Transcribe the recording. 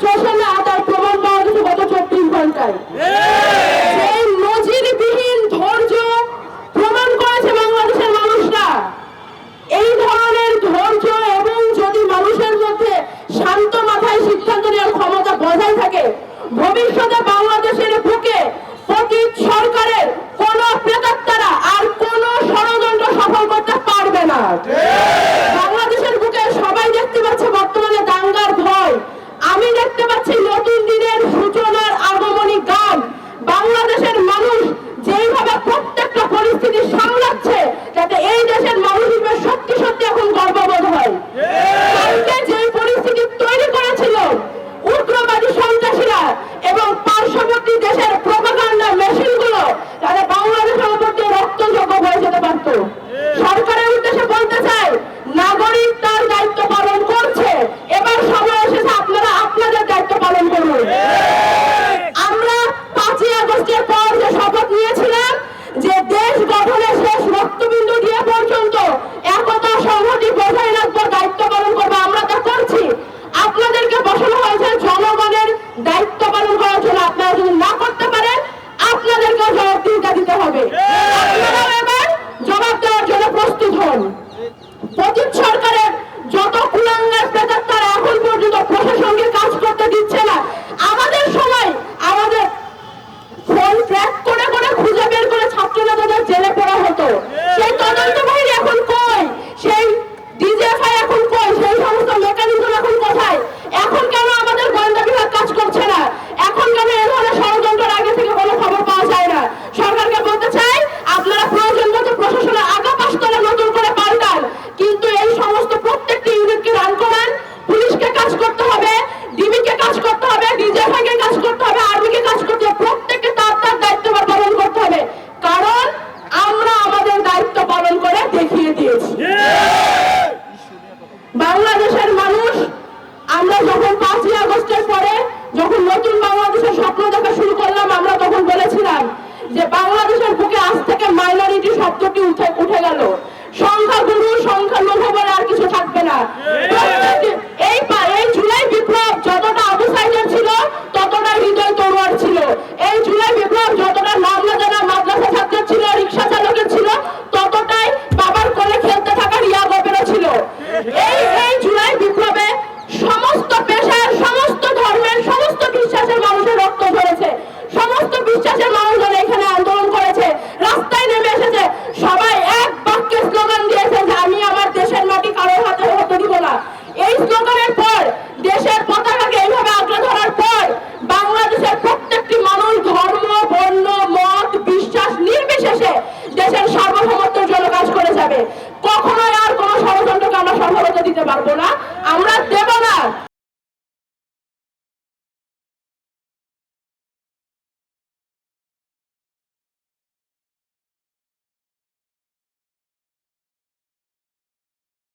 চষে না তার প্রমাণ পাওয়া গেছে গত 24 ঘন্টায়। এই নজিরবিহীন ধৈর্য প্রমাণ করেছে বাংলাদেশের মানুষরা। এই ধরনের ধৈর্য এবং যদি মানুষের মধ্যে শান্ত মাথায় সিদ্ধান্ত নেওয়ার ক্ষমতা বজায় থাকে, ভবিষ্যতে বাংলাদেশের বুকে পতিত সরকারের কোন প্রেতাত্মারা আর কোন ষড়যন্ত্র সফল করতে পারবে না। বাংলাদেশের বুকে সবাই দেখতে পাচ্ছে বর্তমানে দাঙ্গার ভয়, আমি দেখতে পাচ্ছি নতুন দিনের সূচনার আগমনী গান। বাংলাদেশের মানুষ যেইভাবে প্রত্যেকটা পরিস্থিতি সামলাচ্ছে, যাতে এই দেশের মানুষ সত্যি সত্যি এখন গর্ববোধ হয়। কালকে যে পরিস্থিতি তৈরি করেছিল উগ্রবাদী সন্ত্রাসীরা এবং পার্শ্ববর্তী দেশের প্রোপাগান্ডা মেশিনগুলো, তাহলে বাংলাদেশের উপর দিয়ে রক্তযোগ্য হয়ে যেতে পারত। সরকারের উদ্দেশ্যে বলতে চাই, নাগরিক তার দায়িত্ব পালন করছে, এবার সময় এসেছে আপনারা আপনাদের দায়িত্ব পালন করুন। আমরা 5ই আগস্টের পর যে শপথ নিয়েছিলাম যে দেশ গঠনের শেষ রক্তবিন্দু দিয়ে পর্যন্ত একতা সংহতি বজায় রাখবো, দায়িত্ব পালন করবো, আমরা তা করছি। আপনাদেরকে বসানো হয়েছে জনগণের দায়িত্ব পালন করার জন্য। আপনারা যদি না করতে পারেন আপনাদেরকে জবাবদিহিতা দিতে হবে। আপনারাও এবার জবাব দেওয়ার জন্য প্রস্তুত হন। পতিত সরকারের যত কুলাঙ্গার প্রেতাত্মারা এখন পর্যন্ত প্রশাসনকে কাজ করতে দিচ্ছে না, আমাদের সময় আমাদের ফোন ট্র্যাক করে করে খুঁজে বের করে ছাত্রনেতাদের জেলে পড়া হতো। সেই তদন্ত বাহিনী এখন কই? সেই ডিজিএফআই এখন কই? সেই সমস্ত মেকানিজম এখন কোথায়? এখন কেন আমাদের গোয়েন্দা বিভাগ কাজ করছে না? এখন কেন এই ধরনের ষড়যন্ত্রের আগে থেকে কোনো খবর পাওয়া যায় না? সরকারকে বলতে চাই, আপনারা প্রয়োজন মতো প্রশাসনের আগা পাশতলা নতুন করে পাল্টান, কিন্তু এই সমস্ত প্রত্যেকটি ইউনিটকে রান করান। পুলিশকে কাজ করতে হবে, ডিবিকে কাজ করতে হবে, ডিজিএফআইকে কাজ করতে হবে, আর্মিকে কাজ করতে হবে, প্রত্যেককে তার তার দায়িত্ব পালন করতে হবে। কারণ আমরা আমাদের দায়িত্ব পালন করে দেখিয়ে দিয়েছি। বাংলাদেশের মানুষ, আমরা যখন 5ই আগস্টের পরে যখন নতুন বাংলাদেশের স্বপ্ন দেখা শুরু করলাম, আমরা তখন বলেছিলাম যে বাংলাদেশের বুকে আজ থেকে মাইনরিটি শব্দটি উঠে গেল, সংখ্যাগুরু সংখ্যালঘু বলে আর কিছু থাকবে না। এই জুলাই বিপ্লব যতটা আবু সাইদের ছিল ততটা হৃদয় তরোয়ার ছিল। এই জুলাই বিপ্লব যতটা নাম না জানা মাদ্রাসা ছাত্রের ছিল, রিক্সা চালকের ছিল, ততটাই বাবার কোলে খেলতে থাকা রিয়া গোপেরও ছিল। এই জুলাই বিপ্লবে সমস্ত পেশার, সমস্ত ধর্মের, সমস্ত বিশ্বাসের মানুষের রক্ত ঝরেছে। সমস্ত বিশ্বাসের মানুষজন এখানে আন্দোলন করেছে, রাস্তায় নেমে এসেছে। সবাই এক বাক্যে স্লোগান দিয়েছে যে আমি আমার দেশের মাটি কারোর হাতে হতে দিব না। এই স্লোগানের পর, দেশের পতাকাকে এইভাবে আঁকড়ে ধরার পর, বাংলাদেশের প্রত্যেকটি মানুষ ধর্ম, বর্ণ, মত, বিশ্বাস নির্বিশেষে দেশের সার্বভৌমত্বের জন্য কাজ করে যাবে। কখনোই আর কোনো ষড়যন্ত্রকে আমরা সফল হতে দিতে পারবো না।